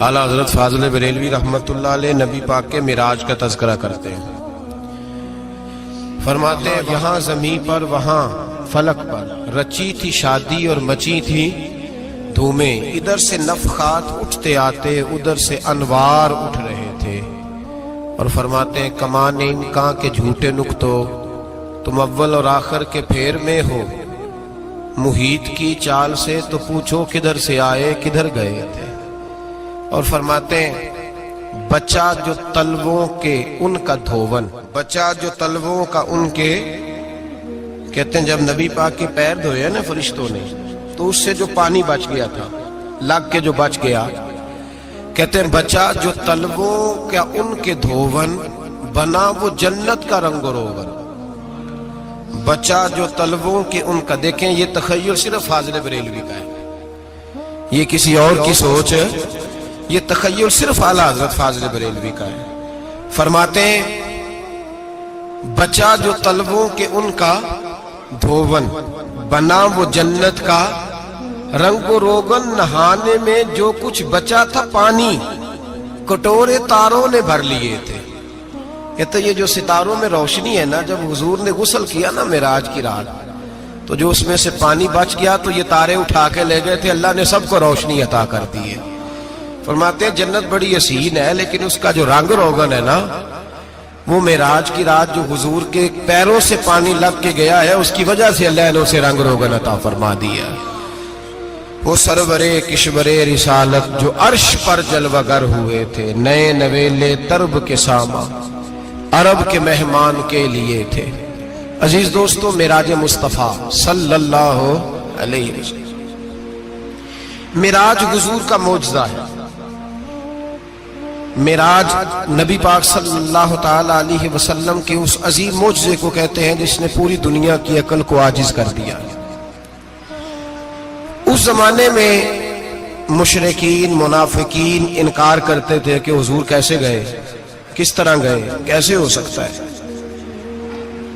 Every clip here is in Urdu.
اعلیٰ حضرت فاضل بریلوی رحمۃ اللہ علیہ نبی پاک کے معراج کا تذکرہ کرتے ہیں. فرماتے ہیں یہاں زمین پر وہاں فلک پر رچی تھی شادی اور مچی تھی دھومیں، ادھر سے نفخات اٹھتے آتے ادھر سے انوار اٹھ رہے تھے. اور فرماتے ہیں کمان امکان کے جھوٹے نکتو، تم اول اور آخر کے پھیر میں ہو، محیط کی چال سے تو پوچھو کدھر سے آئے کدھر گئے تھے. اور فرماتے ہیں بچہ جو تلووں کے ان کا دھوون، بچہ جو تلووں کا ان کے، کہتے ہیں جب نبی پاک کے پیر دھوئے نا فرشتوں نے تو اس سے جو پانی بچ گیا تھا لگ کے جو بچ گیا، کہتے ہیں بچہ جو تلووں کا ان کے دھوون بنا وہ جنت کا رنگ و روغن. بچہ جو تلووں کے ان کا، دیکھیں یہ تخیل صرف فاضل بریلوی کا ہے، یہ کسی اور کی سوچ ہے، یہ تخیل صرف اعلیٰ حضرت فاضل بریلوی کا ہے. فرماتے ہیں بچہ جو تلووں کے ان کا دھوون بنا وہ جنت کا رنگ و روغن، نہانے میں جو کچھ بچا تھا پانی کٹورے تاروں نے بھر لیے تھے. کہتے یہ جو ستاروں میں روشنی ہے نا، جب حضور نے غسل کیا نا معراج کی رات تو جو اس میں سے پانی بچ گیا تو یہ تارے اٹھا کے لے گئے تھے، اللہ نے سب کو روشنی عطا کر دی ہے. فرماتے ہیں جنت بڑی حسین ہے لیکن اس کا جو رنگ روغن ہے نا، وہ معراج کی رات جو حضور کے پیروں سے پانی لگ کے گیا ہے اس کی وجہ سے اللہ نے اسے رنگ روغن عطا فرما دیا. وہ سرورے کشورے رسالت جو عرش پر جلوہ گر ہوئے تھے، نئے نویلے ترب کے ساما عرب کے مہمان کے لیے تھے. عزیز دوستو، معراج مصطفیٰ صلی اللہ علیہ وسلم، معراج حضور کا معجزہ ہے. معراج نبی پاک صلی اللہ تعالی علیہ وسلم کے اس عظیم معجزے کو کہتے ہیں جس نے پوری دنیا کی عقل کو عاجز کر دیا. اس زمانے میں مشرکین منافقین انکار کرتے تھے کہ حضور کیسے گئے، کس طرح گئے، کیسے ہو سکتا ہے.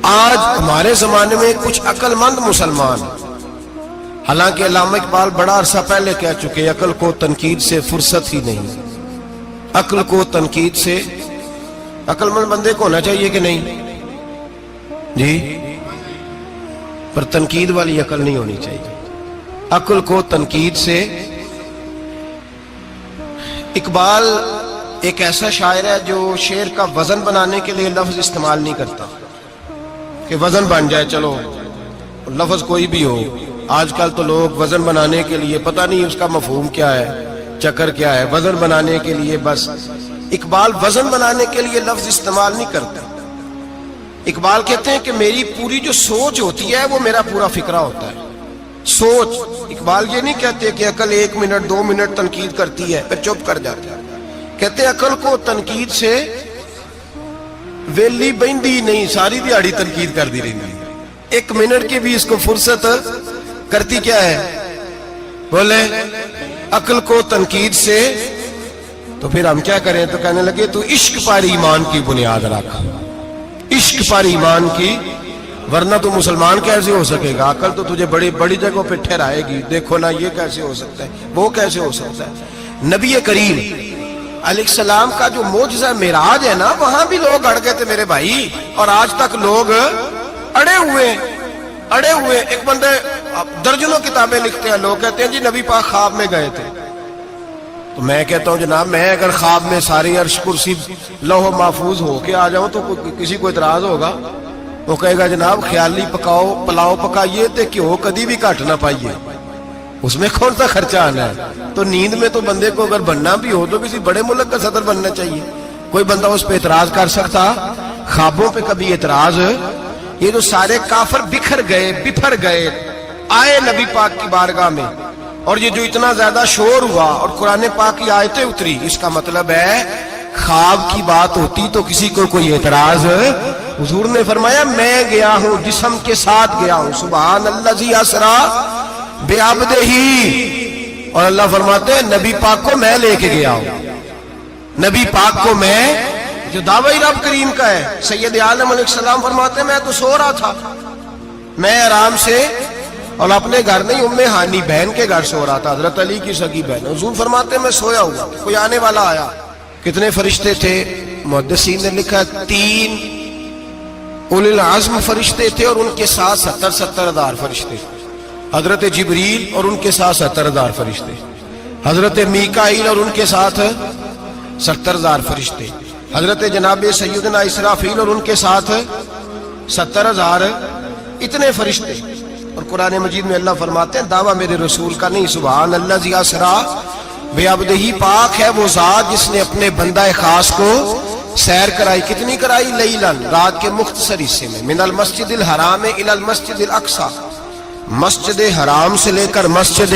آج ہمارے زمانے میں کچھ عقل مند مسلمان، حالانکہ علامہ اقبال بڑا عرصہ پہلے کہہ چکے عقل کو تنقید سے فرصت ہی نہیں. عقل کو تنقید سے، عقل مند بندے کو ہونا چاہیے کہ نہیں جی، پر تنقید والی عقل نہیں ہونی چاہیے. عقل کو تنقید سے. اقبال ایک ایسا شاعر ہے جو شعر کا وزن بنانے کے لیے لفظ استعمال نہیں کرتا کہ وزن بن جائے، چلو لفظ کوئی بھی ہو. آج کل تو لوگ وزن بنانے کے لیے پتہ نہیں اس کا مفہوم کیا ہے، چکر کیا ہے، وزن بنانے کے لیے بس. اقبال وزن بنانے کے لیے لفظ استعمال نہیں کرتا. اقبال کہتے ہیں کہ میری پوری جو سوچ ہوتی ہے وہ میرا پورا فکرہ ہوتا ہے. سوچ. اقبال یہ نہیں کہتے کہ عقل 1 منٹ 2 منٹ تنقید کرتی ہے پھر چپ کر جاتا ہے. کہتے ہیں عقل کو تنقید سے ویلی بہندی نہیں، ساری دیہڑی تنقید کر دی رہی. 1 منٹ کی بھی اس کو فرصت کرتی کیا ہے، بولے عقل کو تنقید سے. تو پھر ہم کیا کریں، تو کہنے لگے تو عشق پر ایمان کی بنیاد رکھ، عشق پر ایمان کی، ورنہ تو مسلمان کیسے ہو سکے گا. عقل تو تجھے بڑی بڑی جگہوں پہ ٹھہرائے گی، دیکھو نا یہ کیسے ہو سکتا ہے، وہ کیسے ہو سکتا ہے. نبی کریم علیہ السلام کا جو معجزہ معراج ہے نا، وہاں بھی لوگ اڑ گئے تھے میرے بھائی، اور آج تک لوگ اڑے ہوئے. ایک بندے درجنوں کتابیں لکھتے ہیں، لوگ کہتے ہیں جی نبی پاک خواب میں گئے تھے. تو میں کہتا ہوں جناب، میں اگر خواب میں ساری عرش کرسی لوح محفوظ ہو کے آ جاؤں تو کسی کو اعتراض ہوگا؟ وہ کہے گا جناب خیالی پلاؤ پکائیے تے کیوں کدی بھی گھٹ نہ پائیے، اس میں کون سا خرچہ آنا ہے. تو نیند میں تو بندے کو اگر بننا بھی ہو تو کسی بڑے ملک کا صدر بننا چاہیے. کوئی بندہ اس پہ اعتراض کر سکتا؟ خوابوں پہ کبھی اعتراض؟ یہ جو سارے کافر بکھر گئے آئے نبی پاک کی بارگاہ میں، اور یہ جو اتنا زیادہ شور ہوا اور قرآن پاک کی آیتیں اتری، اس کا مطلب ہے خواب کی بات ہوتی تو کسی کو کوئی اعتراض. حضور نے فرمایا میں گیا ہوں، جسم کے ساتھ گیا ہوں، سبحان الذی اسری بعبدہ، اور اللہ فرماتے ہیں نبی پاک کو میں لے کے گیا ہوں. نبی پاک کو میں، جو دعوی رب کریم کا ہے. سید عالم علیہ السلام فرماتے ہیں میں تو سو رہا تھا، میں آرام سے اور اپنے گھر نہیں ام ہانی بہن کے گھر سو رہا تھا، حضرت علی کی سگی بہن. حضور فرماتے ہیں میں سویا ہوا، کوئی آنے والا آیا. کتنے فرشتے تھے؟ محدثین نے لکھا 3 اولی العزم فرشتے تھے اور ان کے ساتھ 70 ہزار فرشتے. حضرت جبریل اور ان کے ساتھ 70 ہزار فرشتے، حضرت میکائیل اور ان کے ساتھ 70 ہزار فرشتے، حضرت جناب سیدنا اسرافیل اور ان کے ساتھ 70 ہزار. اتنے فرشتے. اور قرآن مجید میں اللہ فرماتے ہیں دعویٰ میرے رسول کا نہیں، سبحان اللہ ذی اسرا بعبدہ، پاک ہے وہ ذات جس نے اپنے بندہ خاص کو سیر کرائی. کتنی کرائی؟ لیلن، رات کے مختصر حصے میں. من المسجد الحرام الی المسجد الاقصی، مسجد حرام سے لے کر مسجد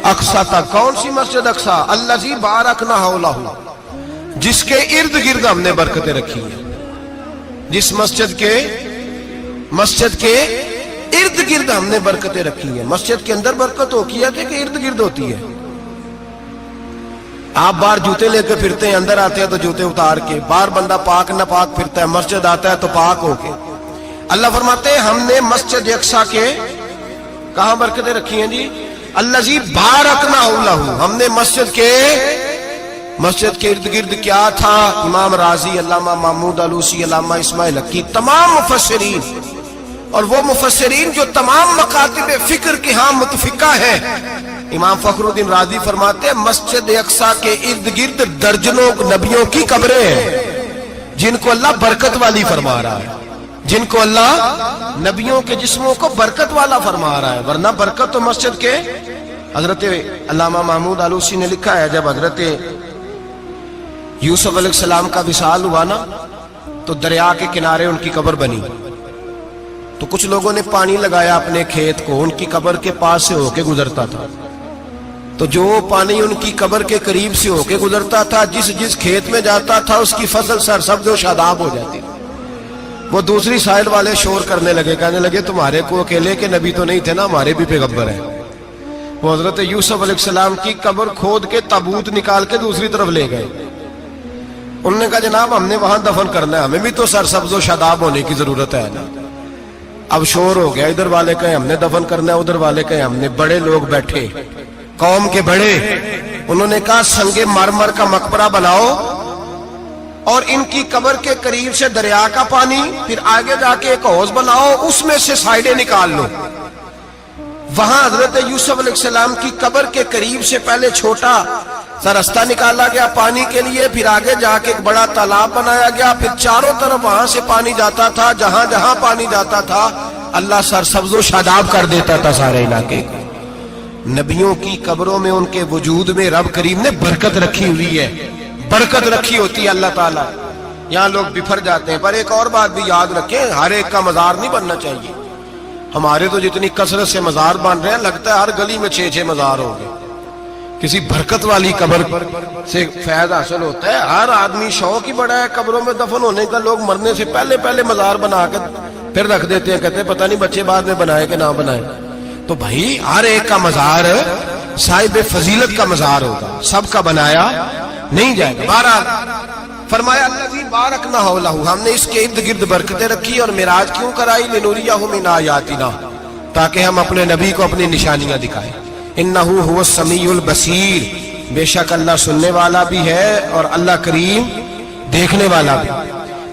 اقصی تک. کون سی مسجد اقصی؟ الذی بارکنا حولہ، جس کے ارد گرد ہم نے برکتیں رکھی ہیں. جس مسجد کے ارد گرد ہم نے برکتیں رکھی ہیں. مسجد کے اندر برکت ہوتی ہے کہ ارد گرد ہوتی ہے؟ آپ باہر جوتے لے کے پھرتے ہیں، اندر آتے ہیں تو جوتے اتار کے. باہر بندہ پاک نہ پاک پھرتا ہے، مسجد آتا ہے تو پاک ہو کے. اللہ فرماتے ہیں ہم نے مسجد اقصی کے کہاں برکتیں رکھی ہیں جی؟ الذی بارکنا حولہ، ہم نے مسجد کے ارد گرد کیا تھا؟ امام رازی، علامہ محمود آلوسی، علامہ اسماعیل حقی، تمام مفسرین، اور وہ مفسرین جو تمام مکاتب فکر کے ہاں متفقہ ہیں. امام فخر الدین رازی فرماتے ہیں مسجد اقصی کے ارد گرد درجنوں نبیوں کی قبریں ہیں جن کو اللہ برکت والی فرما رہا ہے، جن کو اللہ نبیوں کے جسموں کو برکت والا فرما رہا ہے. ورنہ برکت تو مسجد کے. حضرت علامہ محمود آلوسی نے لکھا ہے جب حضرت یوسف علیہ السلام کا وصال ہوا نا تو دریا کے کنارے ان کی قبر بنی. تو کچھ لوگوں نے پانی لگایا اپنے کھیت کو، ان کی قبر کے پاس سے ہو کے گزرتا تھا. تو جو پانی ان کی قبر کے قریب سے ہو کے گزرتا تھا، جس کھیت میں جاتا تھا اس کی فصل سرسبز و شاداب ہو جاتی. وہ دوسری سائڈ والے شور کرنے لگے، کہنے لگے تمہارے کو اکیلے کے نبی تو نہیں تھے نا، ہمارے بھی پیغمبر ہیں. وہ حضرت یوسف علیہ السلام کی قبر کھود کے تابوت نکال کے دوسری طرف لے گئے. انہوں نے کہا جناب ہم نے وہاں دفن کرنا ہے، ہمیں بھی تو سرسبز و شاداب ہونے کی ضرورت ہے نا. اب شور ہو گیا، ادھر والے کہیں ہم نے دفن کرنا ہے، ادھر والے کہیں ہم نے. بڑے لوگ بیٹھے، قوم کے بڑے، انہوں نے کہا سنگ مرمر کا مقبرہ بناؤ اور ان کی قبر کے قریب سے دریا کا پانی، پھر آگے جا کے ایک حوض بناؤ، اس میں سے سائیڈیں نکال لو. وہاں حضرت یوسف علیہ السلام کی قبر کے قریب سے پہلے چھوٹا سا رستہ نکالا گیا پانی کے لیے، پھر آگے جا کے ایک بڑا تالاب بنایا گیا، پھر چاروں طرف وہاں سے پانی جاتا تھا. جہاں جہاں پانی جاتا تھا اللہ سرسبز و شاداب کر دیتا تھا سارے علاقے کو. نبیوں کی قبروں میں ان کے وجود میں رب کریم نے برکت رکھی ہوئی ہے. برکت رکھی ہوتی ہے اللہ تعالیٰ. یہاں لوگ بفر جاتے ہیں. پر ایک اور بات بھی یاد رکھیں، ہر ایک کا مزار نہیں بننا چاہیے. ہمارے تو جتنی کثرت سے مزار بن رہے ہیں لگتا ہے ہر گلی میں 6 مزار ہوں گے. کسی برکت والی قبر سے فیض حاصل ہوتا ہے. ہر آدمی شوق ہی بڑا ہے قبروں میں دفن ہونے کا. لوگ مرنے سے پہلے مزار بنا کے پھر رکھ دیتے ہیں، کہتے ہیں پتہ نہیں بچے بعد میں بنائے کہ نہ بنائے. تو بھائی ہر ایک کا مزار صاحب فضیلت کا مزار ہوگا، سب کا بنایا نہیں جائے گا. بہرحال فرمایا الذی بارکنا حولہ، ہم نے اس کے ارد گرد برکتیں رکھی. اور معراج کیوں کرائی؟ لنریہ من آیاتنا، تاکہ ہم اپنے نبی کو اپنی نشانیاں دکھائیں. انہ هو السمیع البصیر، بے شک اللہ سننے والا بھی ہے اور اللہ کریم دیکھنے والا بھی.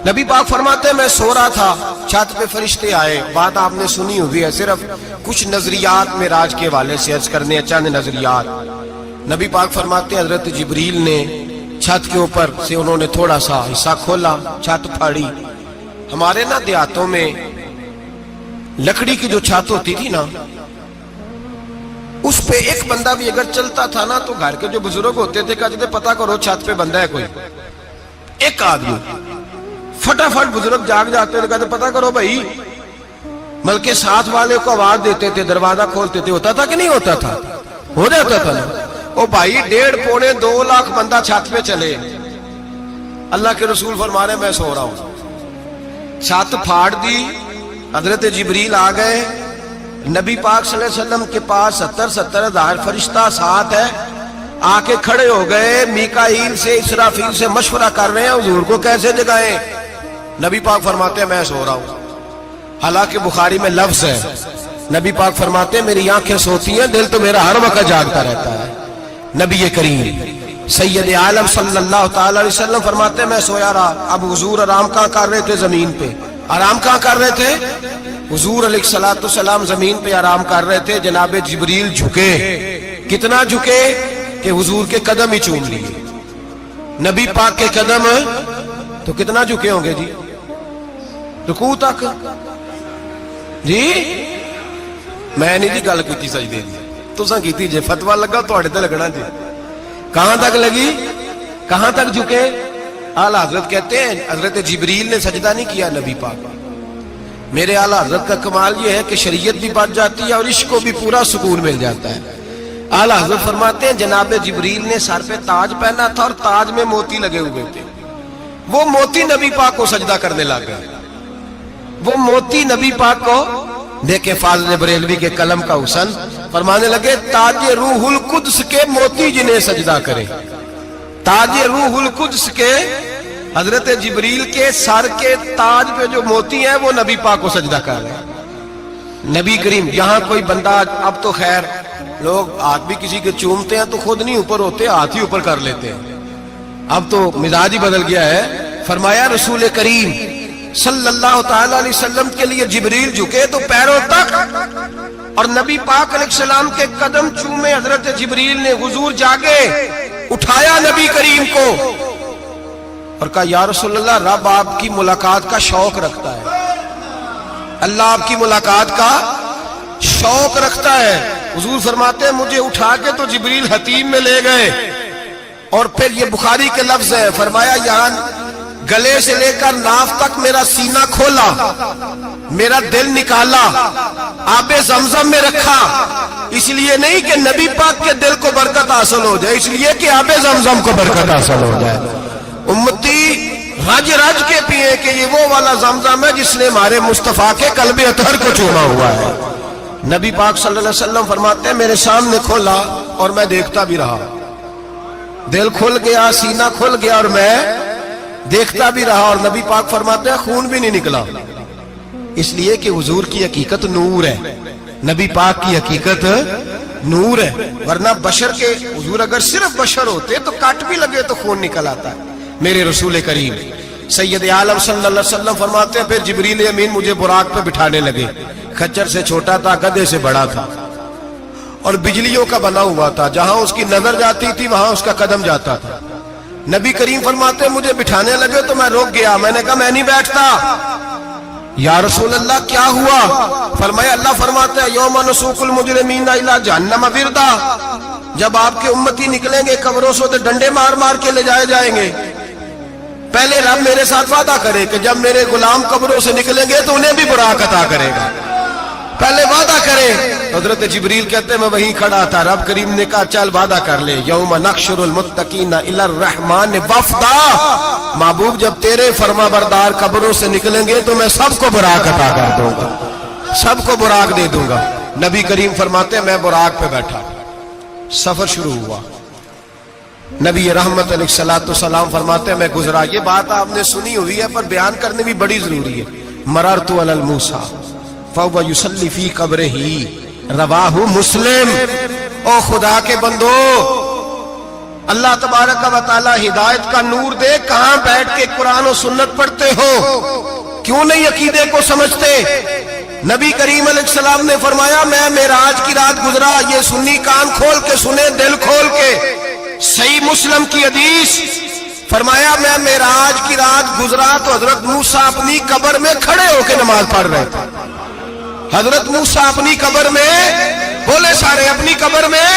نبی پاک فرماتے ہیں میں سو رہا تھا، چھت پہ فرشتے آئے. بات آپ نے سنی ہوئی ہے، صرف کچھ نظریات معراج کے حوالے سے عرض کرنے، چند نظریات. نبی پاک فرماتے ہیں حضرت جبریل نے چھت کے اوپر سے انہوں نے تھوڑا سا حصہ کھولا، چھت پھاڑی. ہمارے نا دیہاتوں میں لکڑی کی جو چھت ہوتی تھی نا، اس پہ ایک بندہ بھی اگر چلتا تھا نا تو گھر کے جو بزرگ ہوتے تھے کہتے تھے پتہ کرو چھت پہ بندہ ہے کوئی. ایک آدمی فٹافٹ بزرگ جاگ جاتے تھے، کہتے پتہ کرو بھائی. بلکہ ساتھ والے کو آواز دیتے تھے، دروازہ کھولتے تھے. ہوتا تھا کہ نہیں ہوتا تھا؟ ہو جاتا تھا نا. او بھائی 1.5 پونے 2 لاکھ بندہ چھت پہ چلے. اللہ کے رسول فرما رہے میں سو رہا ہوں. چھت پھاڑ دی، حضرت جبریل آ گئے. نبی پاک صلی اللہ علیہ وسلم کے پاس 70 ہزار فرشتہ ساتھ ہے، آ کے کھڑے ہو گئے. میکائیل سے اسرافیل سے مشورہ کر رہے ہیں حضور کو کیسے جگائیں. نبی پاک فرماتے ہیں میں سو رہا ہوں. حالانکہ بخاری میں لفظ ہے نبی پاک فرماتے ہیں میری آنکھیں سوتی ہیں، دل تو میرا ہر وقت جاگتا رہتا ہے۔ نبی کریم سید عالم صلی اللہ تعالی علیہ وسلم فرماتے ہیں میں سویا رہا۔ اب حضور آرام کہاں کر رہے تھے؟ زمین پہ۔ آرام کہاں کر رہے تھے؟ حضور علیہ الصلوۃ والسلام زمین پہ آرام کر رہے تھے، جناب جبریل جھکے۔ کتنا جھکے کہ حضور کے قدم ہی چوم لیے۔ نبی پاک کے قدم تو کتنا جھکے ہوں گے جی؟ رکوع تک جی؟ میں نہیں جی گل کی سجدے دی، تساں کیتی جے، فتویٰ لگا تواڈے تے لگنا جی۔ کہاں تک لگی؟ کہاں تک جھکے؟ اعلیٰ حضرت کہتے ہیں حضرت جبریل نے سجدہ نہیں کیا نبی پاک۔ میرے اعلیٰ حضرت کا کمال یہ ہے کہ شریعت بھی بچ جاتی ہے اور عشق کو بھی پورا سکون مل جاتا ہے۔ اعلیٰ حضرت فرماتے ہیں جناب جبریل نے سر پہ تاج پہنا تھا اور تاج میں موتی لگے ہوئے تھے، وہ موتی نبی پاک کو سجدہ کرنے لگ گئے۔ وہ موتی نبی پاک کو دیکھیں، فاضل بریلوی کے قلم کا حسن، فرمانے لگے تاج روح القدس کے موتی جنہیں سجدہ کرے۔ تاج روح القدس کے حضرت جبریل کے سر کے تاج پہ جو موتی ہیں وہ نبی پاک کو سجدہ کر رہے ہیں۔ نبی کریم یہاں کوئی بندہ، اب تو خیر لوگ ہاتھ بھی کسی کے چومتے ہیں تو خود نہیں اوپر ہوتے، ہاتھ ہی اوپر کر لیتے ہیں، اب تو مزاج ہی بدل گیا ہے۔ فرمایا رسول کریم صلی اللہ تعالی علیہ وسلم کے لیے جبریل جھکے تو پیروں تک، اور نبی پاک علیہ السلام کے قدم چومے حضرت جبریل نے۔ حضور جاگے، اٹھایا نبی کریم کو اور کہا یا رسول اللہ، رب آپ کی ملاقات کا شوق رکھتا ہے، اللہ آپ کی ملاقات کا شوق رکھتا ہے۔ حضور فرماتے ہیں مجھے اٹھا کے تو جبریل حتیم میں لے گئے، اور پھر یہ بخاری کے لفظ ہے، فرمایا یہاں گلے سے لے کر ناف تک میرا سینہ کھولا، میرا دل نکالا، آب زمزم میں رکھا، اس لیے نہیں کہ نبی پاک کے دل کو برکت حاصل ہو جائے، اس لیے کہ آب زمزم کو برکت حاصل ہو جائے۔ امتی رج رج کے پیئے کہ یہ وہ والا زمزم ہے جس نے ہمارے مصطفیٰ کے قلب اطہر کو چوما ہوا ہے۔ نبی پاک صلی اللہ علیہ وسلم فرماتے ہیں میرے سامنے کھولا اور میں دیکھتا بھی رہا، دل کھل گیا، سینہ کھل گیا اور میں دیکھتا بھی رہا، اور نبی پاک فرماتے ہیں خون بھی نہیں نکلا، اس لیے کہ حضور کی حقیقت نور ہے، نبی پاک کی حقیقت نور ہے۔ ورنہ بشر کے حضور اگر صرف بشر ہوتے تو کٹ بھی لگے تو خون نکل آتا ہے۔ میرے رسول کریم سید عالم صلی اللہ علیہ وسلم فرماتے ہیں پھر جبریل امین مجھے براق پہ بٹھانے لگے۔ خچر سے چھوٹا تھا، گدھے سے بڑا تھا، اور بجلیوں کا بنا ہوا تھا، جہاں اس کی نظر جاتی تھی وہاں اس کا قدم جاتا تھا۔ نبی کریم فرماتے ہیں مجھے بٹھانے لگے تو میں رک گیا، میں نے کہا میں نہیں بیٹھتا۔ یا رسول اللہ کیا ہوا؟ فرمایا اللہ فرماتے ہیں یوم نسوق المجرمین الی جہنم وردا، جب آپ کے امتی نکلیں گے قبروں سے تو ڈنڈے مار مار کے لے جائے جائیں گے۔ پہلے رب میرے ساتھ وعدہ کرے کہ جب میرے غلام قبروں سے نکلیں گے تو انہیں بھی براق عطا کرے گا، پہلے وعدہ کرے۔ حضرت جبریل کہتے ہیں میں وہیں کھڑا تھا، رب کریم نے کہا چل وعدہ کر لے، یوم نحشر المتقین الی الرحمن وفدا، محبوب جب تیرے فرما بردار قبروں سے نکلیں گے تو میں سب کو براق عطا کر دوں گا، سب کو براق دے دوں گا۔ نبی کریم فرماتے ہیں میں براق پہ بیٹھا، سفر شروع ہوا۔ نبی رحمت علیہ الصلوۃ والسلام فرماتے ہیں میں گزرا۔ یہ بات آپ نے سنی ہوئی ہے پر بیان کرنے بھی بڑی ضروری ہے۔ مررت علی الموسیٰ فہو یصلی فی قبرہ، رواہ مسلم۔ او خدا کے بندو، اللہ تبارک و تعالی ہدایت کا نور دے، کہاں بیٹھ کے قرآن و سنت پڑھتے ہو؟ کیوں نہیں عقیدے کو سمجھتے؟ نبی کریم علیہ السلام نے فرمایا میں معراج کی رات گزرا، یہ سنی کان کھول کے سنے، دل کھول کے، صحیح مسلم کی حدیث، فرمایا میں معراج کی رات گزرا تو حضرت موسیٰ اپنی قبر میں کھڑے ہو کے نماز پڑھ رہے تھے۔ حضرت موسیٰ اپنی قبر میں، بولے سارے اپنی قبر میں،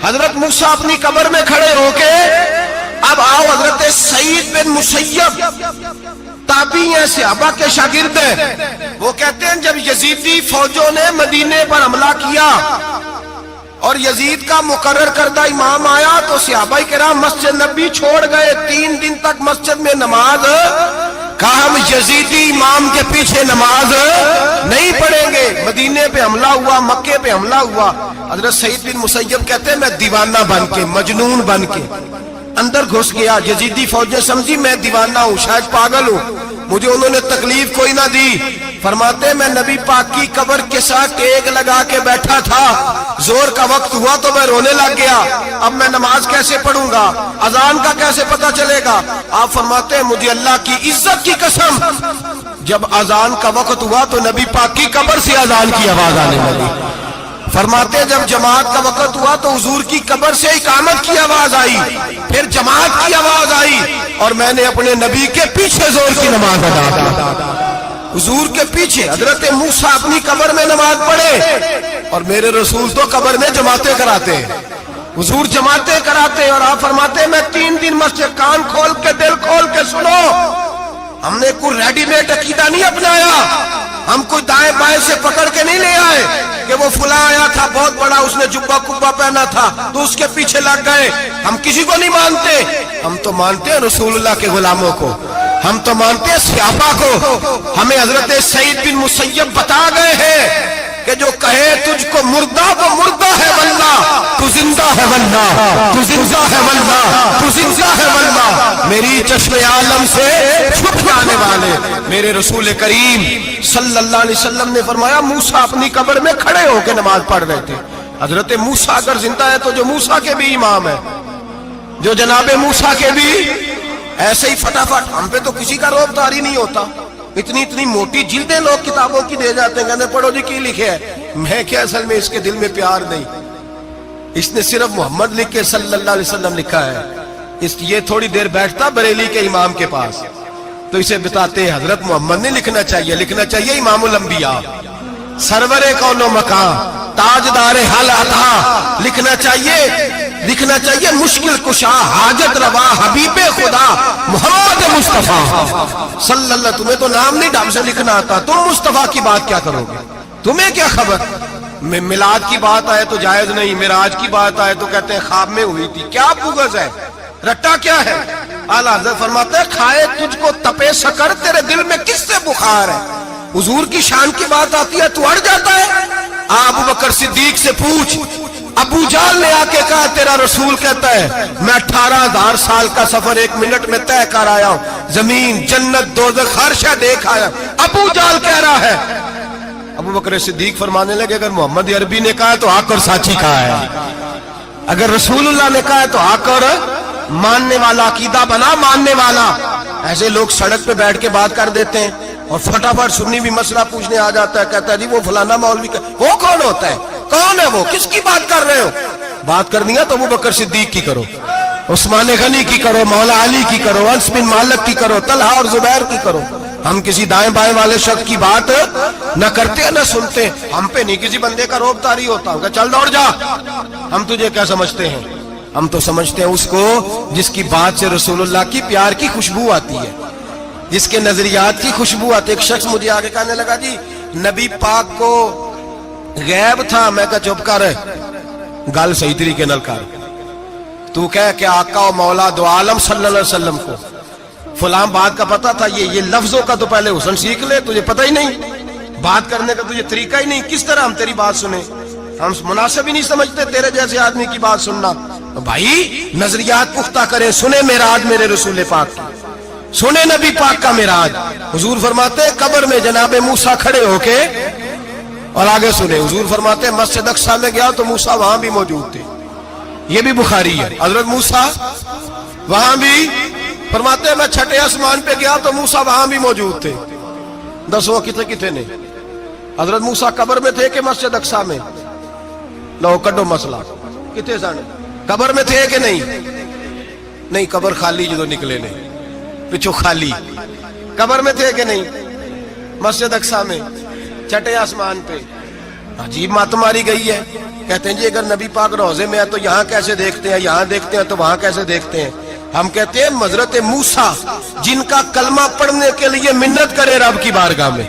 حضرت موسیٰ اپنی قبر میں کھڑے ہو کے۔ اب آؤ حضرت سعید بن مسیب تابعی ہیں، صحابہ کے شاگرد ہیں، وہ کہتے ہیں جب یزیدی فوجوں نے مدینے پر حملہ کیا اور یزید کا مقرر کردہ امام آیا تو صحابہ کرام مسجد نبی چھوڑ گئے، 3 دن تک مسجد میں نماز، کہا ہم یزیدی امام کے پیچھے نماز نہیں پڑھیں گے۔ مدینے پہ حملہ ہوا، مکے پہ حملہ ہوا، حضرت سعید بن مسیب کہتے ہیں میں دیوانہ بن کے، مجنون بن کے اندر گھس گیا۔ یزیدی فوجیں سمجھی میں دیوانہ ہوں، شاید پاگل ہوں، مجھے انہوں نے تکلیف کوئی نہ دی. فرماتے میں نبی پاک کی قبر کے ساتھ ٹیک لگا کے بیٹھا تھا, زور کا وقت ہوا تو میں رونے لگ گیا. اب میں نماز کیسے پڑھوں گا, اذان کا کیسے پتہ چلے گا؟ آپ فرماتے ہیں مجھے اللہ کی عزت کی قسم, جب اذان کا وقت ہوا تو نبی پاک کی قبر سے اذان کی آواز آنے لگی. فرماتے جب جماعت کا وقت ہوا تو حضور کی قبر سے اقامت کی آواز آئی, پھر جماعت کی آواز آئی, اور میں نے اپنے نبی کے پیچھے زور کی نماز ادا کی. حضور کے پیچھے حضرت موسیٰ اپنی قبر میں نماز پڑھے, اور میرے رسول تو قبر میں جماعتیں کراتے ہیں. حضور جماعتیں کراتے اور آپ فرماتے میں 3 دن مسجد, کان کھول کے دل کھول کے سنو, ہم نے کوئی ریڈی میڈ عقیدہ نہیں اپنایا, ہم کوئی دائیں بائیں سے پکڑ کے نہیں لے آئے کہ وہ فلاں آیا تھا بہت بڑا, اس نے جبہ کبہ پہنا تھا تو اس کے پیچھے لگ گئے. ہم کسی کو نہیں مانتے, ہم تو مانتے ہیں رسول اللہ کے غلاموں کو, ہم تو مانتے ہیں صحابہ کو. ہمیں حضرت سعید بن مسیب بتا گئے ہیں کہ جو کہے تجھ کو مردہ وہ مردہ ہے واللہ, تو زندہ ہے واللہ, تو زندہ ہے واللہ, تو زندہ ہے واللہ. میری چشم عالم سے چھپ جانے والے میرے رسول کریم صلی اللہ علیہ وسلم نے فرمایا موسیٰ اپنی قبر میں کھڑے ہو کے نماز پڑھ رہے تھے. حضرت موسیٰ اگر زندہ ہے تو جو موسیٰ کے بھی امام ہے, جو جناب موسیٰ کے بھی ایسے ہی فٹافٹ. ہم پہ تو کسی کا روب طاری نہیں ہوتا, اتنی موٹی جلدیں لوگ کتابوں کی دے جاتے ہیں, کہتے ہیں پڑھو جی کی لکھے ہے. میں کیا, اصل میں اس کے دل میں پیار نہیں, اس نے صرف محمد لکھ کے صلی اللہ علیہ وسلم لکھا ہے. یہ تھوڑی دیر بیٹھتا بریلی کے امام کے پاس تو اسے بتاتے ہیں حضرت محمد نے لکھنا چاہیے, لکھنا چاہیے امام الانبیاء, سرور کون و مکان, تاجدار حل عطا, لکھنا چاہیے مشکل کشا, حاجت روا, حبیب خدا محمد مصطفیٰ صلی اللہ. تمہیں تو نام نہیں ڈھنگ سے لکھنا آتا, تم مصطفیٰ کی بات کیا کرو گے, تمہیں کیا خبر. میلاد کی بات آئے تو جائز نہیں, معراج کی بات آئے تو کہتے ہیں خواب میں ہوئی تھی. کیا بغض ہے, رٹا کیا ہے. اعلیٰ حضرت فرماتے ہیں کھائے تجھ کو تپے سکر, تیرے دل میں کس سے بخار ہے. حضور کی شان کی بات آتی ہے تو اڑ جاتا ہے. ابو بکر صدیق سے پوچھ, ابو جہل نے آ کے کہا تیرا رسول کہتا ہے میں 18,000 سال کا سفر 1 منٹ میں طے کر آیا ہوں, زمین جنت دوزخ ہر شے دیکھ آیا. ابو جہل کہہ رہا ہے. ابو بکر صدیق فرمانے لگے اگر محمد عربی نے کہا تو آ کر ساتھی کہا ہے, اگر رسول اللہ نے کہا ہے تو آ کر ماننے والا, عقیدہ بنا ماننے والا. ایسے لوگ سڑک پہ بیٹھ کے بات کر دیتے ہیں اور فٹافٹ سنی بھی مسئلہ پوچھنے آ جاتا ہے, کہتا ہے جی وہ فلانا مولوی وہ کون ہوتا ہے, کون ہے وہ, کس کی بات کر رہے ہو. بات کرنی ہے تو ابو بکر صدیق کی کرو, عثمان غنی کی کرو, مولا علی کی کرو, انس بن مالک کی کرو, طلحہ اور زبیر کی کرو. ہم کسی دائیں بائیں والے شخص کی بات نہ کرتے نہ سنتے. ہم پہ نہیں کسی بندے کا روب طاری ہوتا کہ چل دوڑ جا, ہم تجھے کیا سمجھتے ہیں, ہم تو سمجھتے ہیں اس کو جس کی بات سے رسول اللہ کی پیار کی خوشبو آتی ہے, جس کے نظریات کی خوشبو آتی ہے. ایک شخص مجھے آگے کہنے لگا جی نبی پاک کو غیب تھا. میں کہا چپ کر, گل صحیح طریقے نال کر. تو کہہ کہ آقا و مولا دو عالم صلی اللہ علیہ وسلم کو فلاں بات کا پتا تھا, یہ لفظوں کا تو پہلے حسن سیکھ لے, تجھے پتہ ہی نہیں, بات کرنے کا تجھے طریقہ ہی نہیں, کس طرح ہم تیری بات سنیں, ہم مناسب ہی نہیں سمجھتے تیرے جیسے آدمی کی بات سننا. بھائی نظریات پختہ کریں, سنیں معراج میرے رسول پاک کی, سنیں نبی پاک کا معراج. حضور فرماتے قبر میں جناب موسیٰ کھڑے ہو کے, اور آگے سنیں حضور فرماتے مسجد اقصی میں گیا تو موسیٰ وہاں بھی موجود تھے, یہ بھی بخاری ہے. حضرت موسیٰ وہاں بھی, فرماتے میں 6 آسمان پہ گیا تو موسیٰ وہاں بھی موجود تھے. دسو کتنے نے حضرت موسیٰ قبر میں تھے کہ مسجد اقصی میں؟ لو کڈو مسئلہ, کتنے سن قبر میں تھے کہ نہیں, قبر خالی جدو نکلے نے پچھو خالی, قبر میں تھے کہ نہیں, مسجد اقصی میں 6 آسمان پہ. عجیب مات ماری گئی ہے. کہتے ہیں جی اگر نبی پاک روضے میں ہے تو یہاں کیسے دیکھتے ہیں, یہاں دیکھتے ہیں تو وہاں کیسے دیکھتے ہیں. ہم کہتے ہیں حضرت موسیٰ جن کا کلمہ پڑھنے کے لیے منت کرے رب کی بارگاہ میں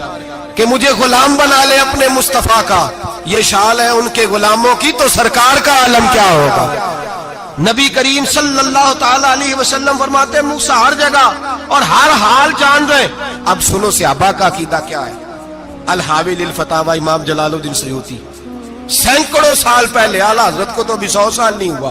کہ مجھے غلام بنا لے اپنے مصطفیٰ کا, یہ شان ہے ان کے غلاموں کی, تو سرکار کا عالم کیا ہوگا. نبی کریم صلی اللہ تعالی علیہ وسلم فرماتے ہیں موسیٰ ہر جگہ اور ہر حال جان رہے. اب سنو صحابہ کا عقیدہ کیا ہے. الحاوی للفتاوی امام جلال الدین سیوطی, سینکڑوں سال پہلے, اعلیٰ حضرت کو تو بھی 100 سال نہیں ہوا,